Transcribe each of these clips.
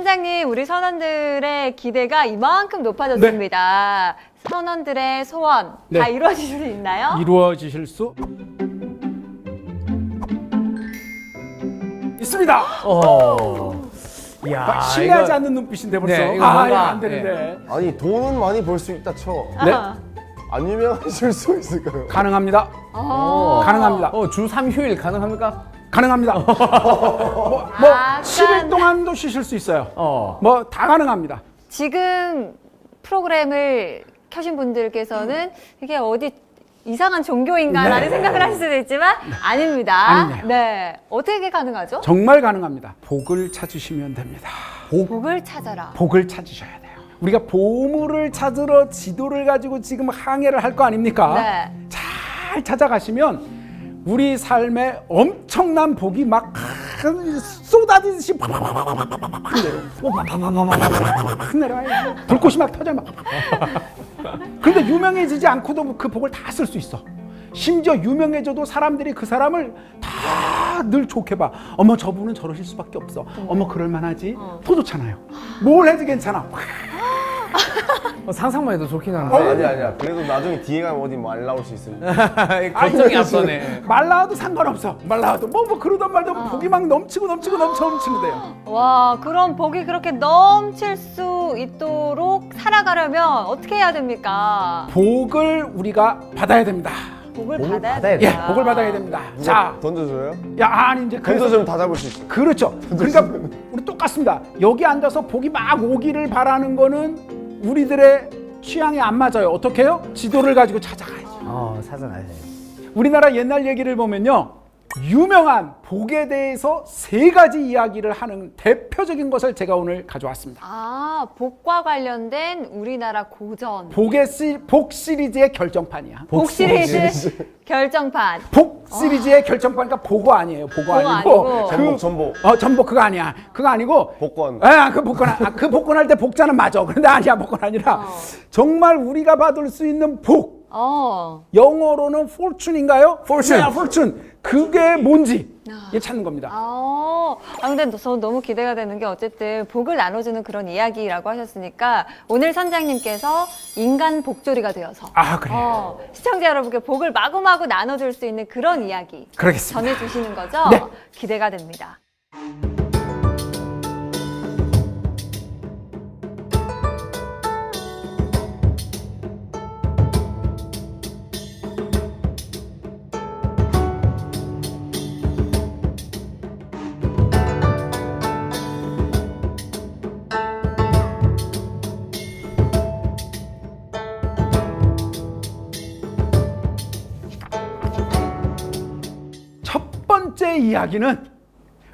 선장님, 우리 선원들의 기대가 이만큼 높아졌습니다. 선원들의 소원 다 이루어질 수 있나요? 이루어지실 수 있습니다. 이야, 신뢰하지 않는 눈빛인데 벌써. 네, 이거 뭔가- 이거 안 되는데. 아니 돈은 많이 벌 수 있다 쳐. 네. 안 유명하실 수 있을까요? 가능합니다. 가능합니다. 주 3휴일 가능합니까? 가능합니다. 뭐 약간- 10일 동안도 쉬실 수 있어요. 뭐 다 가능합니다. 지금 프로그램을 켜신 분들께서는 이게 어디 이상한 종교인가라는 생각을 하실 수도 있지만 아닙니다. 아니네요. 네, 어떻게 가능하죠? 정말 가능합니다. 복을 찾으시면 됩니다. 복을 찾아라. 복을 찾으셔야 돼요. 우리가 보물을 찾으러 지도를 가지고 지금 항해를 할 거 아닙니까? 네. 잘 찾아가시면 우리 삶에 엄청난 복이 막 쏟아지듯이 팍 내려와요. 불꽃이 막 터져 막. 그런데 유명해지지 않고도 그 복을 다 쓸 수 있어. 심지어 유명해져도 사람들이 그 사람을 다 늘 좋게 봐. 어머 저분은 저러실 수밖에 없어. 어머 그럴 만하지. 더 좋잖아요. 뭘 해도 괜찮아. 상상만 해도 좋긴 한데. 아니야. 그래도 나중에 뒤에 가면 어디 말 나올 수 있으니까. 걱정이 앞서네. 말 나와도 상관없어. 말 나와도 뭐 그러던 말도 복이 막 넘치는데요. 와, 그럼 복이 그렇게 넘칠 수 있도록 살아가려면 어떻게 해야 됩니까? 복을 우리가 받아야 됩니다. 복을 복을 받아야 받아야 된다. 예, 복을 받아야 됩니다. 자, 던져줘요? 야 아니 이제 그래서 던져주면 다 잡을 수 있어. 그렇죠. 그러니까 우리 똑같습니다. 여기 앉아서 복이 막 오기를 바라는 거는 우리들의 취향에 안 맞아요. 어떻게 해요? 지도를 가지고 찾아가야죠. 찾아가야 돼. 우리나라 옛날 얘기를 보면요. 유명한 복에 대해서 3가지 이야기를 하는 대표적인 것을 제가 오늘 가져왔습니다. 아, 복과 관련된 우리나라 고전. 복 시리즈의 결정판이야. 복 시리즈 결정판. 복 시리즈의 결정판, 그러니까 보고 아니에요. 보고 아니고. 아니고. 전복. 전복 그거 아니야. 그거 아니고. 복권. 그 복권 할 때 복자는 맞아. 그런데 아니야. 복권 아니라. 정말 우리가 받을 수 있는 복. 영어로는 fortune인가요? Fortune. 네, fortune. 그게 뭔지 이 찾는 겁니다. 근데 저 너무 기대가 되는 게 어쨌든 복을 나눠주는 그런 이야기라고 하셨으니까 오늘 선장님께서 인간 복조리가 되어서 그래요. 시청자 여러분께 복을 마구마구 나눠줄 수 있는 그런 이야기 그러겠습니다. 전해주시는 거죠? 네. 기대가 됩니다. 첫 번째 이야기는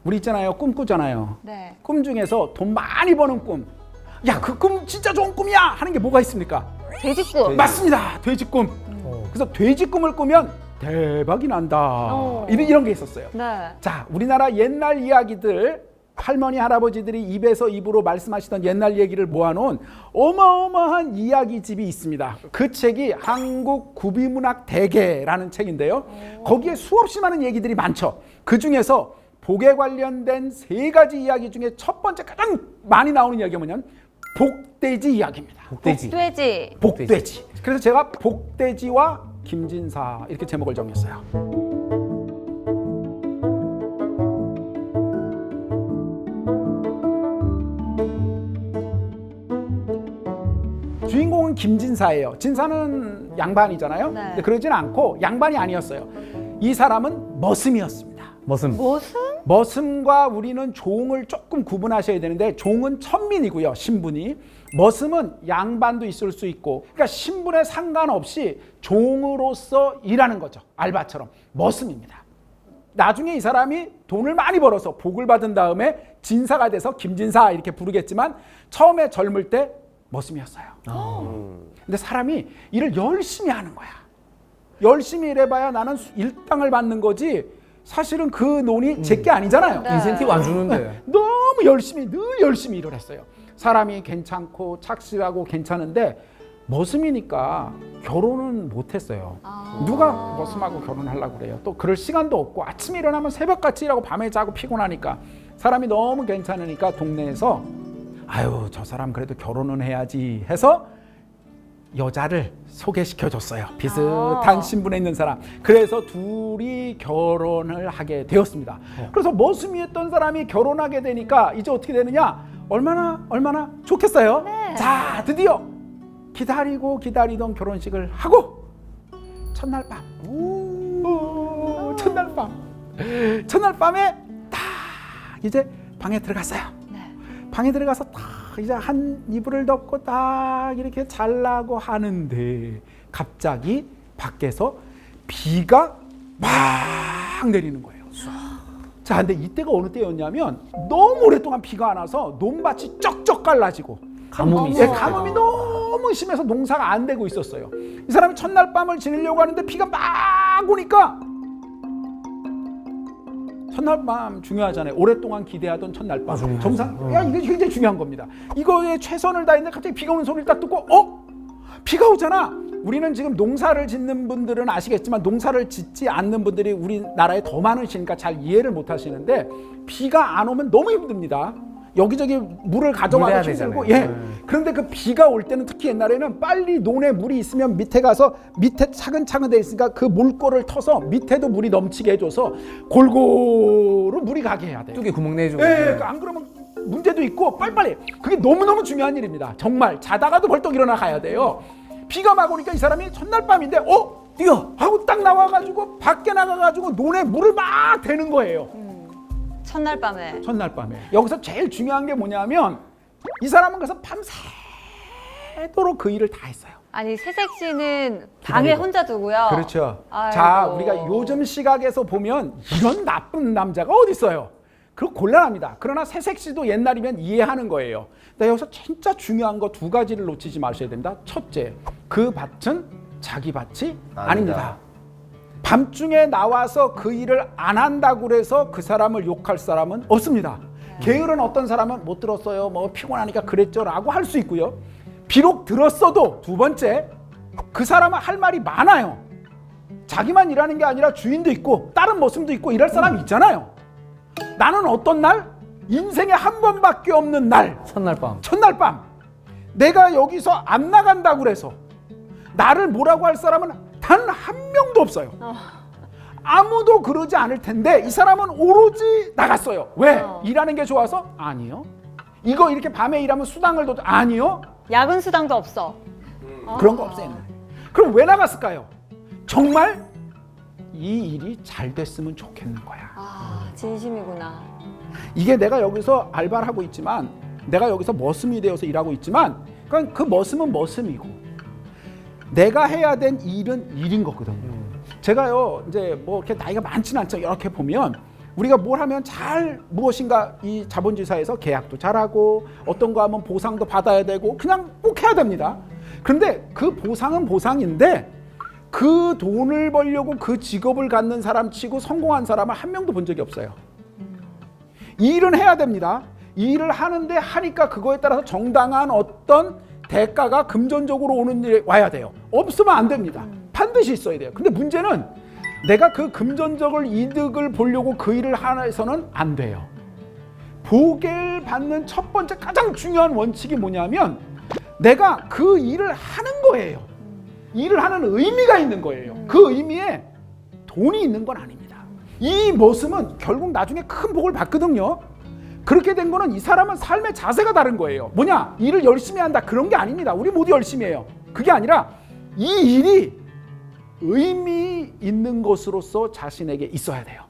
우리 있잖아요. 꿈 꾸잖아요. 네. 꿈 중에서 돈 많이 버는 꿈. 야, 그 꿈 진짜 좋은 꿈이야 하는 게 뭐가 있습니까? 돼지꿈. 맞습니다. 돼지 꿈. 그래서 돼지 꿈을 꾸면 대박이 난다. 이런 게 있었어요. 네. 자, 우리나라 옛날 이야기들 할머니 할아버지들이 입에서 입으로 말씀하시던 옛날 얘기를 모아놓은 어마어마한 이야기집이 있습니다. 그 책이 한국 구비문학 대계라는 책인데요. 거기에 수없이 많은 얘기들이 많죠. 그 중에서 복에 관련된 3가지 이야기 중에 첫 번째 가장 많이 나오는 이야기가 뭐냐면 복돼지 이야기입니다. 복돼지. 복돼지. 그래서 제가 복돼지와 김진사 이렇게 제목을 정했어요. 주인공은 김진사예요. 진사는 양반이잖아요. 네. 근데 그러진 않고 양반이 아니었어요. 이 사람은 머슴이었습니다. 무슨? 머슴과 우리는 종을 조금 구분하셔야 되는데 종은 천민이고요. 신분이. 머슴은 양반도 있을 수 있고 그러니까 신분에 상관없이 종으로서 일하는 거죠. 알바처럼. 머슴입니다. 나중에 이 사람이 돈을 많이 벌어서 복을 받은 다음에 진사가 돼서 김진사 이렇게 부르겠지만 처음에 젊을 때 머슴이었어요. 근데 사람이 일을 열심히 하는 거야. 열심히 일해봐야 나는 일당을 받는 거지 사실은 그 논이 제게 아니잖아요. 네. 인센티브 안 주는데. 너무 열심히 늘 열심히 일을 했어요. 사람이 괜찮고 착실하고 괜찮은데 머슴이니까 결혼은 못했어요. 누가 머슴하고 결혼하려고 그래요. 또 그럴 시간도 없고 아침에 일어나면 새벽같이 일하고 밤에 자고 피곤하니까 사람이 너무 괜찮으니까 동네에서 아유 저 사람 그래도 결혼은 해야지 해서 여자를 소개시켜 줬어요. 비슷한 신분에 있는 사람. 그래서 둘이 결혼을 하게 되었습니다. 그래서 머슴이었던 사람이 결혼하게 되니까 이제 어떻게 되느냐? 얼마나 좋겠어요. 네. 자, 드디어 기다리던 결혼식을 하고 첫날 밤. 첫날 밤에 딱 이제 방에 들어갔어요. 네. 방에 들어가서 딱 이제 한 이불을 덮고 딱 이렇게 자려고 하는데 갑자기 밖에서 비가 막 내리는 거예요. 자, 근데 이때가 어느 때였냐면 너무 오랫동안 비가 안 와서 논밭이 쩍쩍 갈라지고 가뭄이 예, 있었어요. 가뭄이 너무 심해서 농사가 안 되고 있었어요. 이 사람이 첫날 밤을 지내려고 하는데 비가 막 오니까 첫날 밤 중요하잖아요. 오랫동안 기대하던 첫날 밤. 중요하죠. 정상. 야, 이게 굉장히 중요한 겁니다. 이거에 최선을 다했는데 갑자기 비가 오는 소리를 딱 듣고 비가 오잖아. 우리는 지금 농사를 짓는 분들은 아시겠지만 농사를 짓지 않는 분들이 우리나라에 더 많으시니까 잘 이해를 못 하시는데 비가 안 오면 너무 힘듭니다. 여기저기 물을 가져와서 힘들고 그런데 그 비가 올 때는 특히 옛날에는 빨리 논에 물이 있으면 밑에 가서 밑에 차근차근 돼 있으니까 그 물꼬를 터서 밑에도 물이 넘치게 해줘서 골고루 물이 가게 해야 돼요. 뚝에 구멍 내주고. 네, 안 그러면 문제도 있고 빨리빨리. 그게 너무너무 중요한 일입니다. 정말 자다가도 벌떡 일어나 가야 돼요. 비가 막 오니까 이 사람이 첫날 밤인데 뛰어 하고 딱 나와가지고 밖에 나가가지고 논에 물을 막 대는 거예요. 첫날 밤에. 여기서 제일 중요한 게 뭐냐면 이 사람은 그래서 밤새도록 그 일을 다 했어요. 아니 새색 씨는 방에 혼자 두고요. 그렇죠. 아이고. 자, 우리가 요즘 시각에서 보면 이런 나쁜 남자가 어디 있어요? 그리고 곤란합니다. 그러나 새색 씨도 옛날이면 이해하는 거예요. 근데 여기서 진짜 중요한 거 두 가지를 놓치지 마셔야 됩니다. 첫째, 그 밭은 자기 밭이 아닙니다. 밤중에 나와서 그 일을 안 한다고 그래서 그 사람을 욕할 사람은 없습니다. 게으른 어떤 사람은 못 들었어요. 뭐 피곤하니까 그랬죠 라고 할 수 있고요. 비록 들었어도 두 번째, 그 사람은 할 말이 많아요. 자기만 일하는 게 아니라 주인도 있고 다른 머슴도 있고 일할 사람이 있잖아요. 나는 어떤 날? 인생에 한 번밖에 없는 날. 첫날 밤. 내가 여기서 안 나간다고 그래서 나를 뭐라고 할 사람은 단 한 명도 없어요. 아무도 그러지 않을 텐데 이 사람은 오로지 나갔어요. 왜? 일하는 게 좋아서? 아니요. 이거 이렇게 밤에 일하면 수당을 더 아니요. 야근 수당도 없어. 그런 거 없어요. 그럼 왜 나갔을까요? 정말 이 일이 잘 됐으면 좋겠는 거야. 진심이구나. 이게 내가 여기서 알바를 하고 있지만 내가 여기서 머슴이 되어서 일하고 있지만 그 머슴은 머슴이고 내가 해야 된 일은 일인 거거든요. 제가요 이제 뭐 이렇게 나이가 많지는 않죠. 이렇게 보면 우리가 뭘 하면 잘 무엇인가 이 자본주의사에서 계약도 잘하고 어떤 거 하면 보상도 받아야 되고 그냥 꼭 해야 됩니다. 그런데 그 보상은 보상인데 그 돈을 벌려고 그 직업을 갖는 사람 치고 성공한 사람을 한 명도 본 적이 없어요. 이 일은 해야 됩니다. 이 일을 하는데 하니까 그거에 따라서 정당한 어떤 대가가 금전적으로 오는 일에 와야 돼요. 없으면 안 됩니다. 반드시 있어야 돼요. 근데 문제는 내가 그 금전적인 이득을 보려고 그 일을 해서는 안 돼요. 복을 받는 첫 번째 가장 중요한 원칙이 뭐냐면 내가 그 일을 하는 거예요. 일을 하는 의미가 있는 거예요. 그 의미에 돈이 있는 건 아닙니다. 이 머슴은 결국 나중에 큰 복을 받거든요. 그렇게 된 거는 이 사람은 삶의 자세가 다른 거예요. 뭐냐? 일을 열심히 한다 그런 게 아닙니다. 우리 모두 열심히 해요. 그게 아니라 이 일이 의미 있는 것으로서 자신에게 있어야 돼요.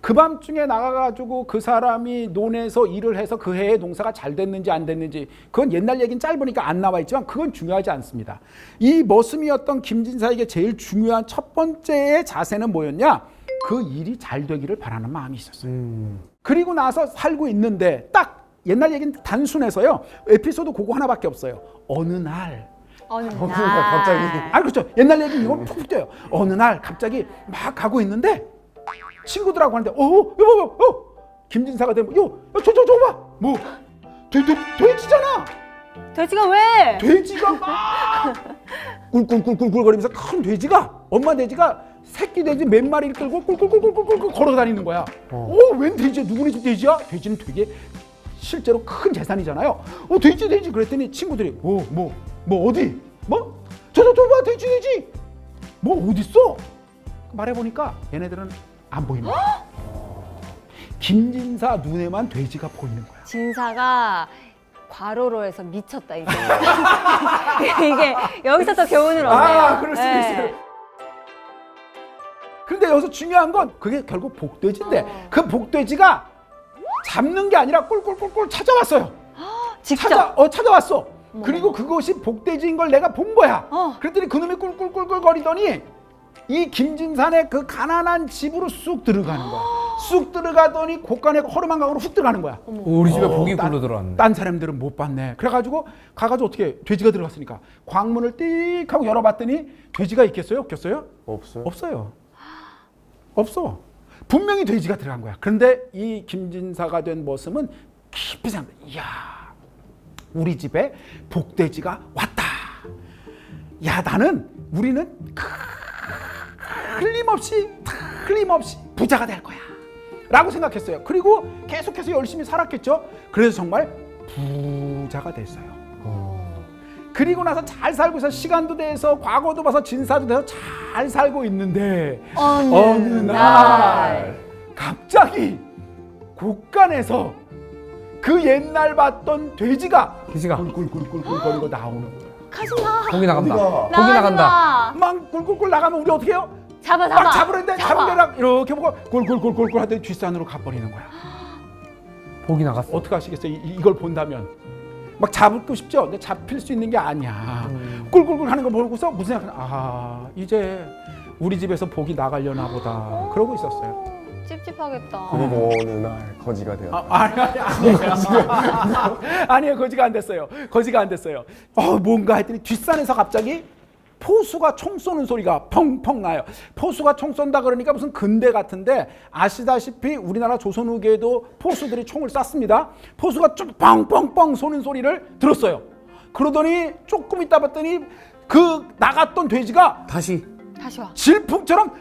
그 밤중에 나가가지고 그 사람이 논에서 일을 해서 그 해의 농사가 잘 됐는지 안 됐는지 그건 옛날 얘기는 짧으니까 안 나와 있지만 그건 중요하지 않습니다. 이 머슴이었던 김진사에게 제일 중요한 첫 번째의 자세는 뭐였냐? 그 일이 잘 되기를 바라는 마음이 있었어요. 그리고 나서 살고 있는데 딱 옛날 얘기는 단순해서요. 에피소드 그거 하나밖에 없어요. 어느 날 갑자기. 그렇죠. 옛날 얘기 이건 푹푹 뛰어요. 어느 날 갑자기 막 가고 있는데 친구들하고 하는데 김진사가 되면 저 봐. 뭐 돼지잖아. 돼지가 왜? 돼지가 막 꿀꿀꿀꿀꿀거리면서 큰 돼지가 엄마 돼지가 새끼 돼지 몇 마리를 끌고 꿀꿀꿀꿀꿀 걸어 다니는 거야. 웬 돼지야? 누구네 집 돼지야? 돼지는 되게 실제로 큰 재산이잖아요. 돼지 그랬더니 친구들이 뭐 어디? 뭐? 저봐 돼지 뭐 어딨어? 말해보니까 얘네들은 안 보입니다. 김진사 눈에만 돼지가 보이는 거야. 진사가 과로로 해서 미쳤다 이게. 이게 여기서 또 교훈을 얻네요. 그럴 수도 있어요. 그런데 여기서 중요한 건 그게 결국 복돼지인데 그 복돼지가 잡는 게 아니라 꿀꿀꿀꿀 찾아왔어요. 직접. 찾아왔어. 그리고 그것이 복돼지인 걸 내가 본 거야. 그랬더니 그놈이 꿀꿀꿀꿀 거리더니 이 김진산의 그 가난한 집으로 쑥 들어가는 거야. 쑥 들어가더니 곳간에 허름한 강으로 훅 들어가는 거야. 우리 집에 복이 굴러 들어왔네. 딴 사람들은 못 봤네. 그래가지고 가가지고 어떻게 돼지가 들어갔으니까 광문을 띡 하고 열어봤더니 돼지가 있겠어요? 없겠어요? 없어요. 없어요. 없어. 분명히 돼지가 들어간 거야. 그런데 이 김진사가 된 모습은 깊이 생각해. 이야, 우리 집에 복돼지가 왔다. 야, 우리는 틀림없이 부자가 될 거야 라고 생각했어요. 그리고 계속해서 열심히 살았겠죠. 그래서 정말 부자가 됐어요. 그리고 나서 잘 살고 있어. 시간도 돼서 과거도 봐서 진사도 돼서 잘 살고 있는데 어느 날 갑자기 곳간에서 그 옛날 봤던 돼지가 꿀꿀꿀꿀꿀 거리고 나오는 거야. 가지마. 복이 나간다. 어디가? 복이 나간다. 막 꿀꿀꿀 나가면 우리 어떻게 해요? 잡아. 막 잡으려는데 잡으려고 이렇게 보고 꿀꿀꿀꿀 하더니 뒷산으로 가버리는 거야. 복이 나갔어. 어떻게 하시겠어요? 이걸 본다면 막 잡고 싶죠? 근데 잡힐 수 있는 게 아니야. 꿀꿀꿀 하는 거 보고서 무슨 생각하냐? 이제 우리 집에서 복이 나가려나 보다. 그러고 있었어요. 찝찝하겠다. 그리고 어느 날 거지가 되었다. 아니에요. 거지가 안 됐어요. 뭔가 했더니 뒷산에서 갑자기 포수가 총 쏘는 소리가 펑펑 나요. 포수가 총 쏜다 그러니까 무슨 근대 같은데 아시다시피 우리나라 조선 후기에도 포수들이 총을 쐈습니다. 포수가 쭉 뻥뻥뻥 쏘는 소리를 들었어요. 그러더니 조금 있다 봤더니 그 나갔던 돼지가 다시 와. 질풍처럼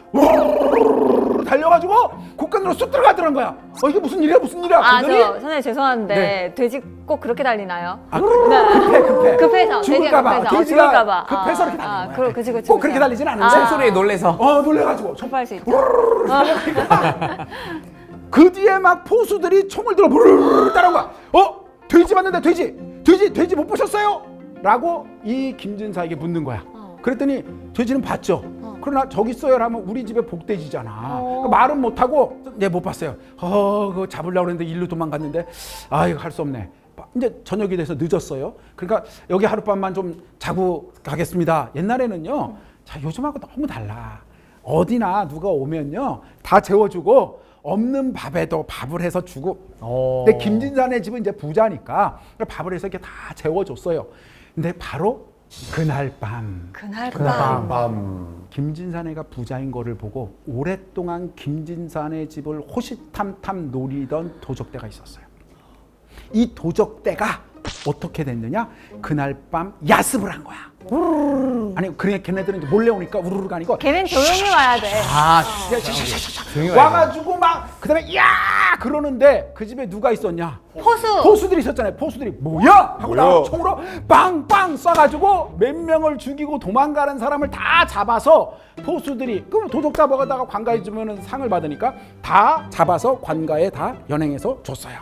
달려가지고 곳간으로 쑥 들어가더란 거야. 이게 무슨 일이야? 그러더니 선생님 죄송한데 돼지 꼭 그렇게 달리나요? 급해. 급해서 죽을까봐. 돼지가 돼지가 급해서 이렇게 달리는 거야. 그치. 꼭 그렇게 달리진 않은데. 소리에 놀래서. 놀래가지고 급할 수 있죠. 그 뒤에 막 포수들이 총을 들어 따라온 거야. 돼지 봤는데 돼지 못 보셨어요? 라고 이 김진사에게 묻는 거야. 그랬더니 돼지는 봤죠. 그러나 저기 있어요 하면 우리 집에 복돼지잖아. 그러니까 말은 못하고 네 못 봤어요. 그거 잡으려고 했는데 일로 도망갔는데 이거 할 수 없네. 이제 저녁이 돼서 늦었어요. 그러니까 여기 하룻밤만 좀 자고 가겠습니다. 옛날에는요. 자, 요즘하고 너무 달라. 어디나 누가 오면요. 다 재워주고 없는 밥에도 밥을 해서 주고. 근데 김진산의 집은 이제 부자니까 밥을 해서 이렇게 다 재워줬어요. 근데 바로 그날 밤 김진산애가 부자인 거를 보고 오랫동안 김진산의 집을 호시탐탐 노리던 도적대가 있었어요. 이 도적대가 어떻게 됐느냐? 그날 밤 야습을 한 거야. 아니 그냥 걔네들은 이제 몰래 오니까 우르르가 아니고 걔는 조용히 와야 돼. 와가지고 막 그다음에 야 그러는데 그 집에 누가 있었냐? 포수들이 있었잖아요. 포수들이 뭐야 하고 나와 총으로 빵빵 쏴가지고 몇 명을 죽이고 도망가는 사람을 다 잡아서 포수들이 그럼 도적 잡아가다가 관가에 주면은 상을 받으니까 다 잡아서 관가에 다 연행해서 줬어요.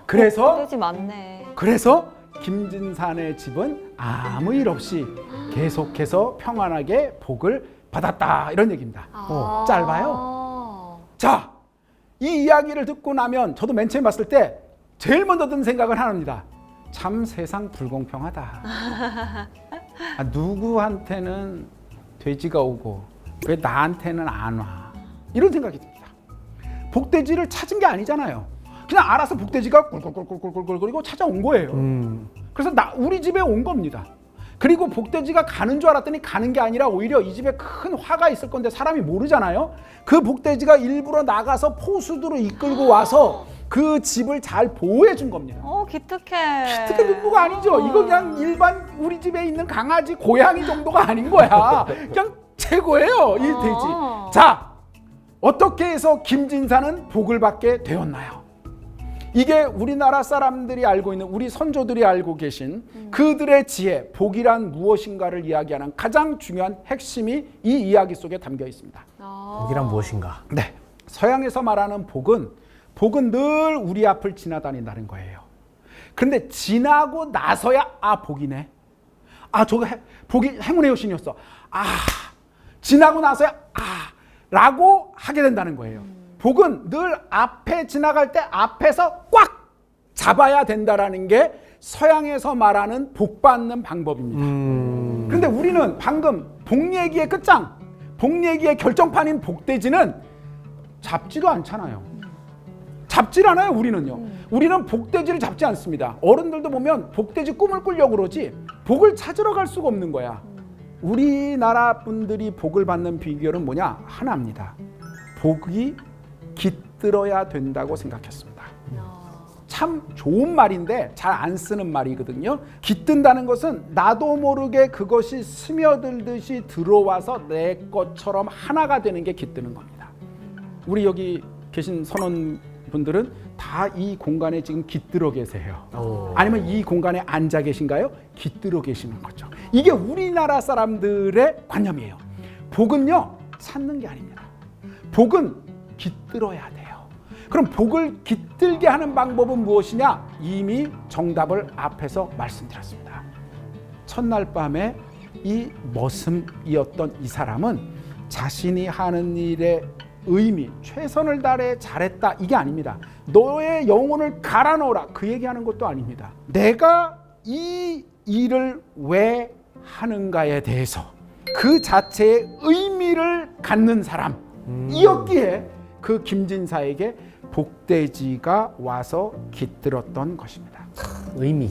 돼지 많네. 그래서 김진산의 집은 아무 일 없이 계속해서 평안하게 복을 받았다 이런 얘기입니다. 짧아요. 자, 이 이야기를 듣고 나면 저도 맨 처음 봤을 때 제일 먼저 든 생각은 하나입니다. 참 세상 불공평하다. 누구한테는 돼지가 오고 왜 나한테는 안 와? 이런 생각이 듭니다. 복돼지를 찾은 게 아니잖아요. 그냥 알아서 복돼지가 꿀꿀꿀꿀꿀꿀거리고 찾아온 거예요. 그래서 우리 집에 온 겁니다. 그리고 복돼지가 가는 줄 알았더니 가는 게 아니라 오히려 이 집에 큰 화가 있을 건데 사람이 모르잖아요. 그 복돼지가 일부러 나가서 포수들을 이끌고 와서 그 집을 잘 보호해 준 겁니다. 기특해. 기특해 눈부가 아니죠. 이거 그냥 일반 우리 집에 있는 강아지, 고양이 정도가 아닌 거야. 그냥 최고예요, 이 돼지. 자, 어떻게 해서 김진사는 복을 받게 되었나요? 이게 우리나라 사람들이 알고 있는 우리 선조들이 알고 계신 그들의 지혜, 복이란 무엇인가를 이야기하는 가장 중요한 핵심이 이 이야기 속에 담겨 있습니다. 복이란 무엇인가? 네, 서양에서 말하는 복은 늘 우리 앞을 지나다닌다는 거예요. 그런데 지나고 나서야 복이네. 저거 복이 행운의 여신이었어. 지나고 나서야 라고 하게 된다는 거예요. 복은 늘 앞에 지나갈 때 앞에서 꽉 잡아야 된다라는 게 서양에서 말하는 복 받는 방법입니다. 그런데 우리는 방금 복 얘기의 끝장, 복 얘기의 결정판인 복돼지는 잡지도 않잖아요. 잡질 않아요, 우리는요. 우리는 복돼지를 잡지 않습니다. 어른들도 보면 복돼지 꿈을 꾸려고 그러지 복을 찾으러 갈 수가 없는 거야. 우리나라 분들이 복을 받는 비결은 뭐냐? 하나입니다. 복이 깃들어야 된다고 생각했습니다. 참 좋은 말인데 잘 안 쓰는 말이거든요. 깃든다는 것은 나도 모르게 그것이 스며들듯이 들어와서 내 것처럼 하나가 되는 게 깃드는 겁니다. 우리 여기 계신 선원분들은 다 이 공간에 지금 깃들어 계세요. 아니면 이 공간에 앉아 계신가요? 깃들어 계시는 거죠. 이게 우리나라 사람들의 관념이에요. 복은요, 찾는 게 아닙니다. 복은 깃들어야 돼요. 그럼 복을 깃들게 하는 방법은 무엇이냐? 이미 정답을 앞에서 말씀드렸습니다. 첫날 밤에 이 머슴이었던 이 사람은 자신이 하는 일의 의미, 최선을 다해 잘했다, 이게 아닙니다. 너의 영혼을 갈아 넣어라, 그 얘기하는 것도 아닙니다. 내가 이 일을 왜 하는가에 대해서 그 자체의 의미를 갖는 사람이었기에 그 김진사에게 복돼지가 와서 깃들었던 것입니다. 의미.